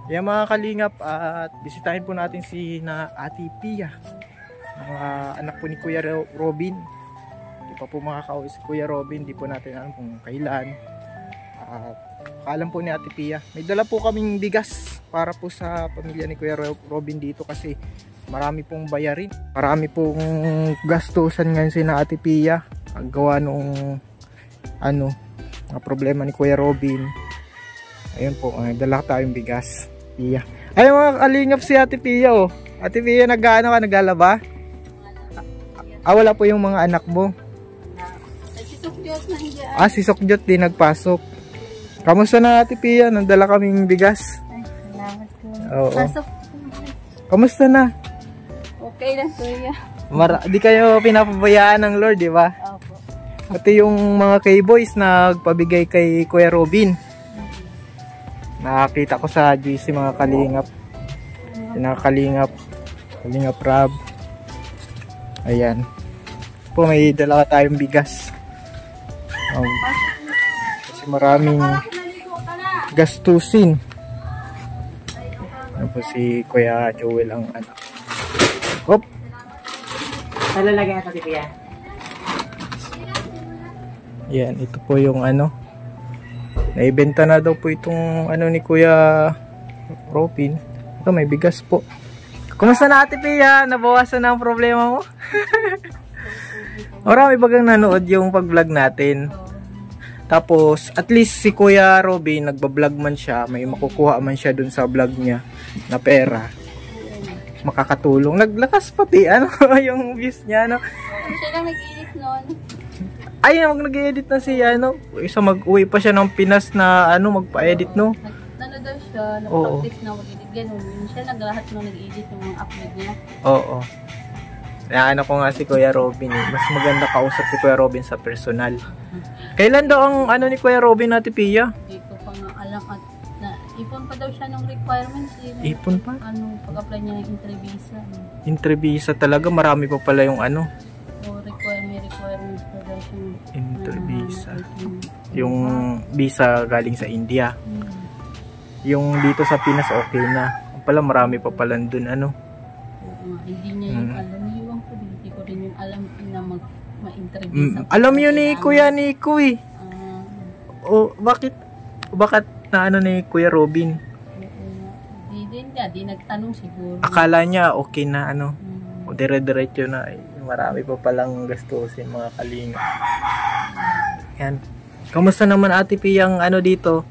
Kaya mga kalingap, at bisitahin po natin si na Ate Pia, ang anak po ni Kuya Robin. Hindi pa po makakauwi si Kuya Robin, hindi po natin alam kung kailan. At alam po ni Ate Pia, may dala po kaming bigas para po sa pamilya ni Kuya Robin dito kasi marami pong bayarin. Marami pong gastusan ngayon si na Ate Pia. Ang gawa nung problema ni Kuya Robin. Ayun po, dala tayong bigas. Pia. Ay mga kalingap, si Ate Pia oh. Ate Pia, naglalaba? Wala po yung mga anak mo. Si Sokjot din nagpasok. Kamusta na Ate Pia? Nandala kaming bigas. Ay, salamat ko. Oo. Pasok. Kamusta na? Okay lang, Kuya. Di kayo pinapabayaan ng Lord, di ba? Opo. Pati yung mga K-boys nagpabigay kay Kuya Robin. Nakakita ko sa GC mga kalingap. Kalingap Rab. Ayan. Po may dala tayong bigas. Kasi maraming gastusin. Ano po si Kuya Joel ang anak. Hop. Talalagay natin Ate Pia. Yan, ito po yung naibenta na daw po itong ni Kuya Robin. Ito may bigas po. Kumusta na Ate Pia? Nabawasan na ang problema mo? Marami bagang nanood yung pag-vlog natin. Tapos at least si Kuya Robin nagba-vlog man siya, may makukuha man siya dun sa vlog niya na pera. Makakatulong. Naglakas pati yung views niya Siya lang nag-edit noon. Ay, nag-edit na siya isa mag-uwi pa siya ng Pinas na magpa-edit Daw siya, nag-practice na mag-edit ganun. Siya lahat nung nag-edit yung mga upload niya. Oo. Kaya ko nga si Kuya Robin mas maganda kausap si Kuya Robin sa personal. Kailan daw ang ni Kuya Robin Ate Pia? Hindi ko pa nga alam at ipon pa daw siya ng requirements. Ipon pa? Pag-apply niya ng Intrevisa. Intrevisa talaga, marami pa pala yung may requirements pa daw siya. Intrevisa. Yung visa galing sa India. Yung dito sa Pinas okay na. Pala marami pa pala dun Hindi niya yung alam. Hindi ko rin yung alam na ma-intervisa. Alam yun ni Kuya Nico eh. Bakit na ni Kuya Robin? Di nagtanong siguro. Akala niya okay na o dire-diretso na. Marami pa palang gastusin mga kalinga. Yan. Kamusta naman Ate Pia ang dito?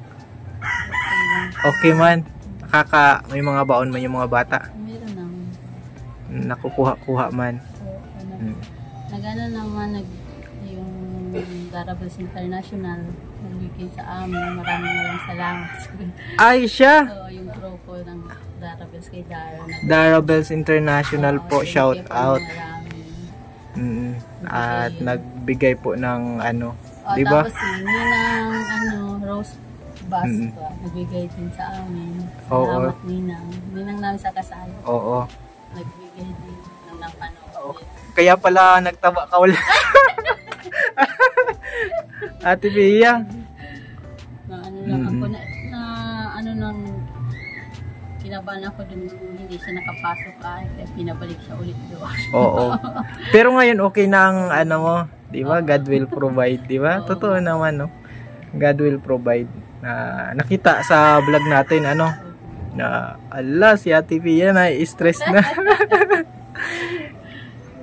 Okay man. May mga baon man yung mga bata. Meron naman. Nakukuha man. Nagano naman yung Darables International nagbigay sa amin. Maraming salamat. Ay siya. Yung grupo ng Darables kay Dara. Darables International po, shout out. At nagbigay po ng di ba? Tapos Ninang Rose Bus nagbigay din sa amin. Salamat Ninang namin sa kasal. Oo. Nagbigay din ng napanood. Kaya pala nagtaba ka wala. Ate Pia. Nang kinabahan ako dun hindi siya nakapasok kaya pinabalik siya ulit doon. Oo. Pero ngayon okay na ang mo, di ba? God will provide, di ba? Totoo naman God will provide. Nakita sa vlog natin na si Ate Pia na stress na.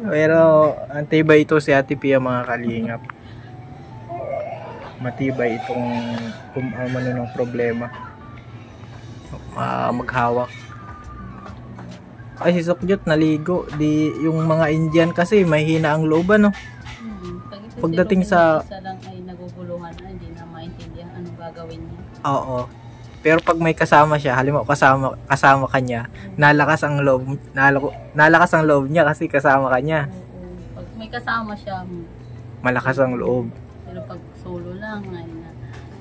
Pero antibay ito si Ate Pia mga kalingap. Matibay itong ng problema. Maghawak. Ay si Sokjot naligo. Yung mga Indian kasi mahina ang loob Pagdating sa isa lang ay naguguluhan na hindi na maintindihan anong gagawin niya. Oo. Pero pag may kasama siya, halimbawa kasama ka niya, nalakas ang loob niya kasi kasama ka niya. Pag may kasama siya, malakas ang loob. Pero pag solo lang,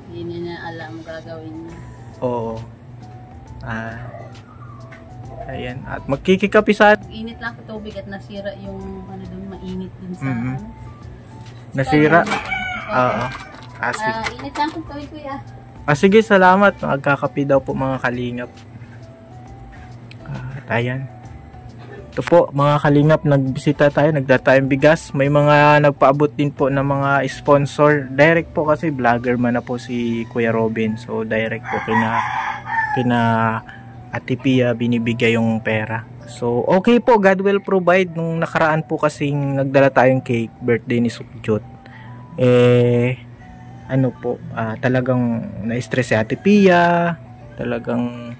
hindi niya alam gagawin niya. Oo. Ayan. At magkikikapisan. Init lang sa tubig at nasira yung doon mainit din sa nasira. Oo. Init lang sa tubig kuya. Sige, salamat. Magkakapi daw po mga kalingap. Ayan. Ito po mga kalingap, nagbisita tayo, nagdala tayong bigas. May mga nagpaabot din po ng mga sponsor. Direct po kasi vlogger man na po si Kuya Robin. So direct po kina Ate Pia binibigay yung pera. So okay po, God will provide. Nung nakaraan po kasing nagdala tayong cake, birthday ni Sukjot. Ano po, talagang na-stress si Ate Pia. Talagang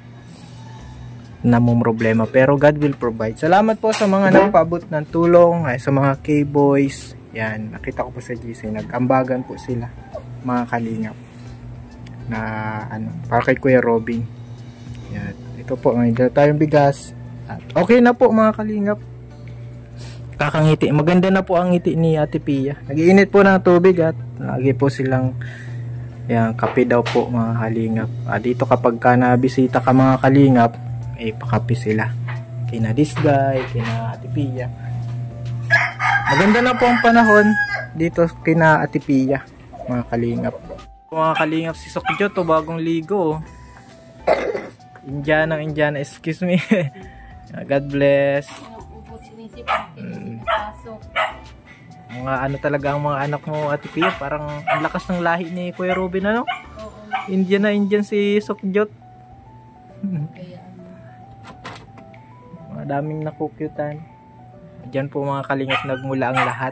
namumroblema, pero God will provide. Salamat po sa mga nagpaabot ng tulong, sa mga K-boys. Yan, nakita ko po sa GC, nag-ambagan po sila, mga kalingap, na para kay Kuya Robin. Yan, ito po, may dala tayong bigas. At okay na po mga kalingap. Kakangiti, maganda na po ang ngiti ni Ate Pia. Nag-iinit po ng tubig at lagi po silang kape daw po mga kalingap. Dito kapag ka nabisita ka mga kalingap, pakapi sila kina this guy, kina Ate Pia. Maganda na po ang panahon dito kina Ate Pia, mga kalingap. Si Sukjot to bagong ligo. Indiana, excuse me. God bless. Mga talaga ang mga anak mo Ate Pia, parang ang lakas ng lahi ni Kuya Robin, ano? Indian si Sukjot. Daming nakukyutan. Diyan po mga kalingap nagmula ang lahat.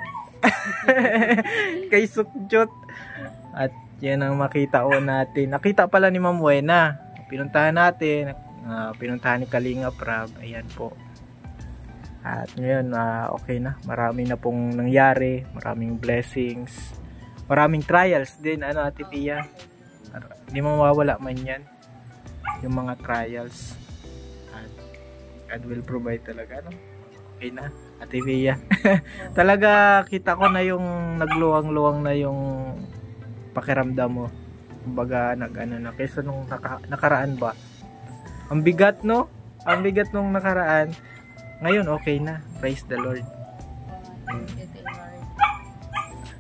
Kay Sukjot. At yan ang makita natin. Nakita pala ni Ma'am Wena. Pinuntahan natin. Pinuntahan ni Kalingap Rab. Ayan po. At ngayon okay na. Marami na pong nangyari. Maraming blessings. Maraming trials din. Ate Pia? Hindi mawawala man yan. Yung mga trials. God will provide talaga, no? Okay na, Ate Pia. Talaga kita ko na yung nagluwang-luwang na yung pakiramdam mo. Kumbaga na kaysa nung nakaraan ba. Ang bigat, no? Ang bigat nung nakaraan. Ngayon okay na. Praise the Lord.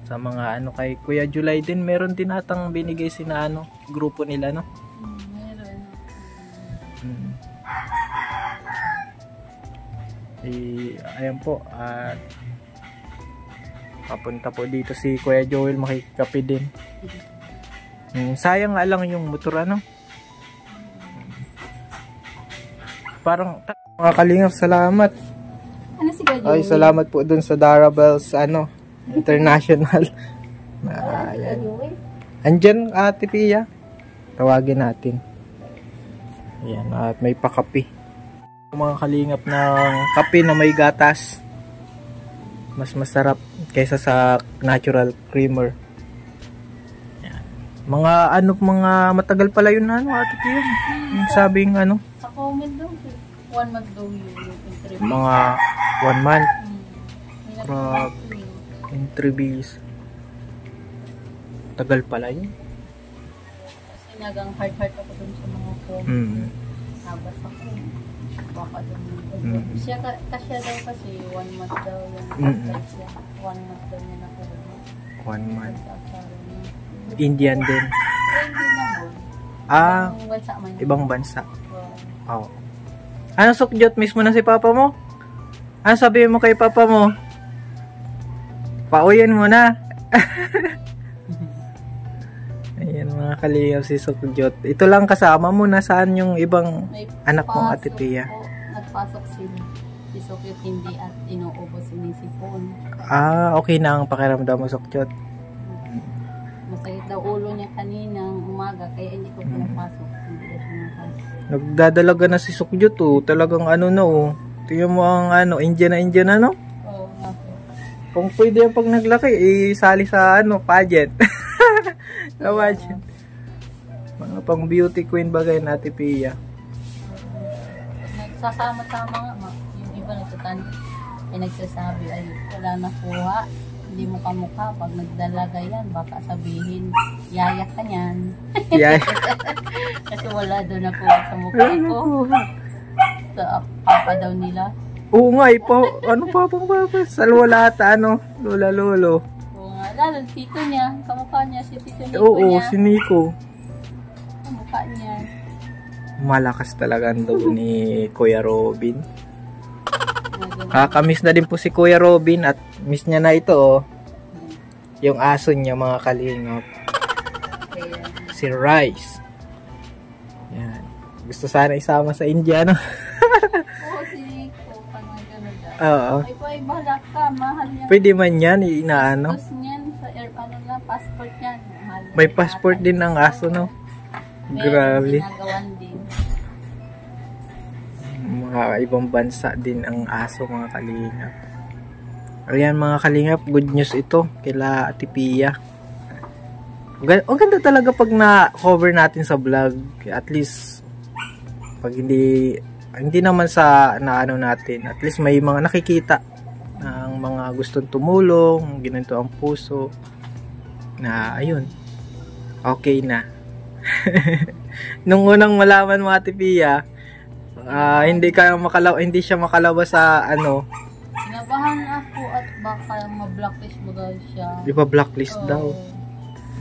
Sa mga kay Kuya July din, meron din atang binigay sina grupo nila, no? Ayan po, at papunta po dito si Kuya Joel, makikape din. Sayang nga lang yung motor, parang mga kalingap, salamat. Si Kuya Joel? Ay, salamat po dun sa Darabels International. Ayan. Andyan Ate Pia, tawagin natin. Ayan, at may pakape. Mga kalingap ng kape na may gatas, mas masarap kaysa sa natural creamer. Yan. Mga matagal pala yun Ate Pia. Sabing sa comment daw 1 month daw yung interview. Mga 1 month. Interviews. Tagal pala yun. Kasi nagang heart ako dun sa mga comment. Nabas ako. Baka dun. Siya daw kasi 1 month daw yung 1 month daw niya nakuha. 1 month. Indian din. Hindi naman. Ibang bansa. Oo. Ano Sukjot, mismo na si Papa mo? Ano sabihin mo kay Papa mo? Pauyin mo na. Ayan mga kalingap, si Sukjot. Ito lang kasama mo, nasaan yung ibang anak mo Ate Pia? Nagpasok si Sukjot, hindi at inuubos sinisipon. Okay na ang pakiramdam mo Sukjot. Masakit daw ulo niya kaninang umaga, kaya hindi ko pinapasok. Hindi na siya napasok. Nagdadalaga na si Sukjot, talagang tingnan mo ang Indian na. Oo, Kung pwede pag naglaki, isali sa pageant. Sa pageant. Mga pang beauty queen bagay na Ate Pia. Nagsasama-sama nga, yung iba nagsasabi ay wala nakuha, hindi mo kamukha, pag nagdalaga yan, baka sabihin, yayak ka niyan. Kasi wala daw nakuha sa mukha ko. Sa papa daw nila. Oo nga, papa? Salwala ata, lola, lolo. Oo nga, lalo, tito niya, kamukha niya, si tito Nico Oo, niya. si Nico. Kamukha niya. Malakas talaga ang loob ni Kuya Robin. Kakamiss na din po si Kuya Robin at miss niya na ito oh. Yung aso niya mga kalingap. Si Rice. Yan. Gusto sana isama sa India no? Oo, si Copa nga gano'n daw. Oo. Ay, bahala ka. Mahal yan. Pwede man yan, inaano. Tapos niyan, sa passport yan. Mahal yan. May passport din ang aso no? Grabe. Ginagawan din. Mga ibang bansa din ang aso mga kalingap. Ayan mga kalingap, good news ito kila Ate Pia. Ang ganda talaga pag na-cover natin sa vlog. At least pag hindi naman sa naano natin, at least may mga nakikita ng mga gustong tumulong, ginanto ang puso na ayun. Okay na. Nung unang malaman mo Ate Pia, hindi siya makalabas sa ano. Sinabahan ako at baka ma-blacklist mo daw siya. Di ba blacklist daw?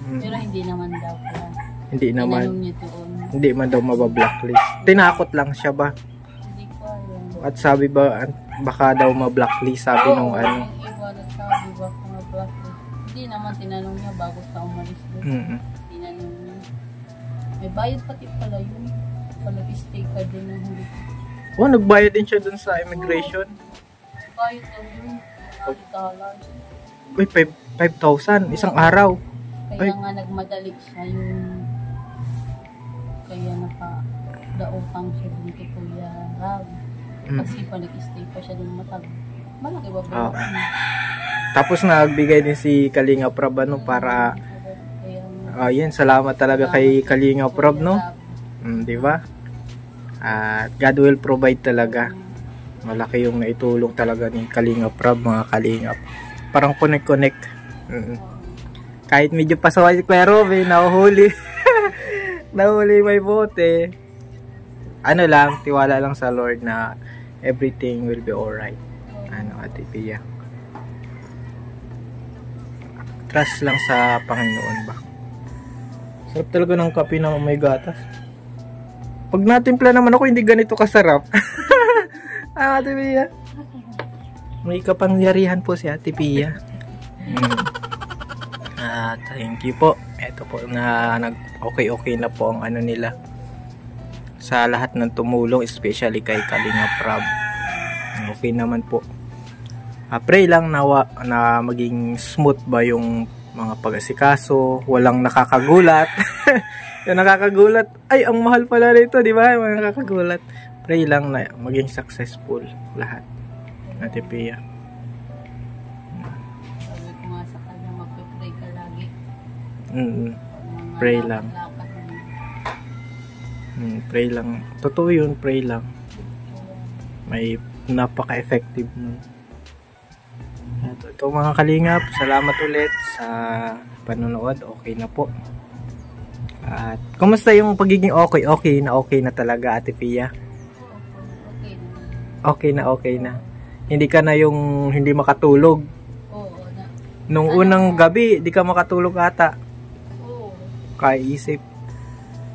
Pero hindi naman daw pala. Hindi naman. Tinanong niya doon. Hindi man daw mabablacklist. Tinakot lang siya ba? Hindi ko alam. At sabi ba, baka daw ma-blacklist sabi nung ano. Yung iba nagsabi baka ma-blacklist. Hindi naman tinanong niya bago sa umalis doon. Tinanong niya. May bayad pati pala yun. Nag-stay ka din ng hindi. Oh, nagbayad din siya dun sa immigration. Bayad daw yun. $100. Uy, 5,000 isang araw. Kaya nga nagmadali siya yung kaya naka-dautang siya dun kay Kuya Rab. Kasi pa nag-stay pa siya dun matag. Malaki ba ba? Tapos nagbigay din si Kalinga Prab no, para yan, salamat talaga kay Kalinga Prab no. Di ba? At God will provide talaga. Malaki yung naitulong talaga ni Kalinga Prab mga kalingap. Parang connect. Kahit medyo pasaway si Kuya Robin, nahuhuli. Nahuli may bote. Ano lang, tiwala lang sa Lord na everything will be alright. Ano, Ate Pia. Trust lang sa Panginoon ba. Sarap talaga ng kape na may gatas. Pag natimpla naman ako, hindi ganito kasarap. Ate Pia. May kapangyarihan po si Ate Pia. Thank you po. Ito po na okay na po ang ano nila. Sa lahat ng tumulong, especially kay Kalinga Prab. Okay naman po. Pray lang na maging smooth ba yung mga pag-asikaso. Walang nakakagulat. Yung nakakagulat, ay ang mahal pala nito, di ba? Yung nakakagulat. Pray lang na maging successful lahat. Ate Pia. Sabi ko nga sa kanya, magpe-pray ka lagi. Pray lang. Pray lang. Totoo yun, pray lang. May napaka-effective nun. Ito mga kalingap, salamat ulit sa panonood. Okay na po. At kumusta yung pagiging okay na talaga Ate Pia? Okay na. Hindi ka na yung hindi makatulog. Oo na. Nung unang gabi, di ka makatulog ata. Oo. Kaisip.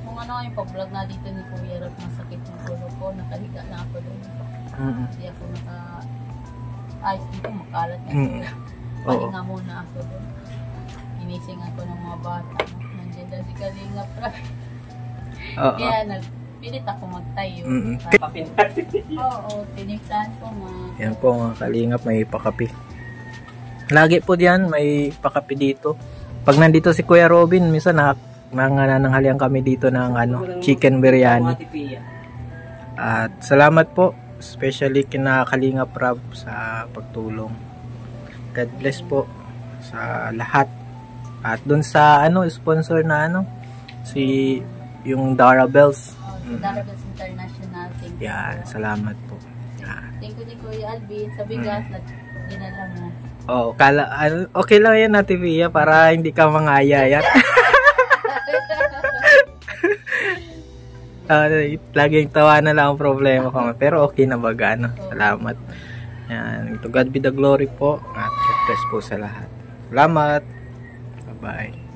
Kung ano yung pag-vlog na dito ni Kuya Rab, masakit yung ulo ko, nakahiga na ako doon. Hindi ako ayos dito, makalat nga ako. Pahinga muna ako doon. Inising ako ng mga bata. Nandiyan daw si Kalinga Prab. Kaya nagpilit ako magtayo. Oo, tinigtan ko nga. Yan po mga kalingap, may pakapi. Lagi po diyan, may pakapi dito. Pag nandito si Kuya Robin, minsan nananghalian kami dito ng chicken biryani. At salamat po, especially kina Kalinga Prab sa pagtulong. God bless po sa lahat. At dun sa sponsor na si yung Darabels. Darabels International. Thank you. Yan, salamat po. Thank you din Kuya Alvin sa bigas na dinala mo. Oh, okay lang yan Ate Pia para hindi ka mangayayat. Laging tawa na lang ang problema ko. Pero okay na baga, Salamat. Yan. To God be the glory po. At God bless po sa lahat. Salamat. Bye-bye.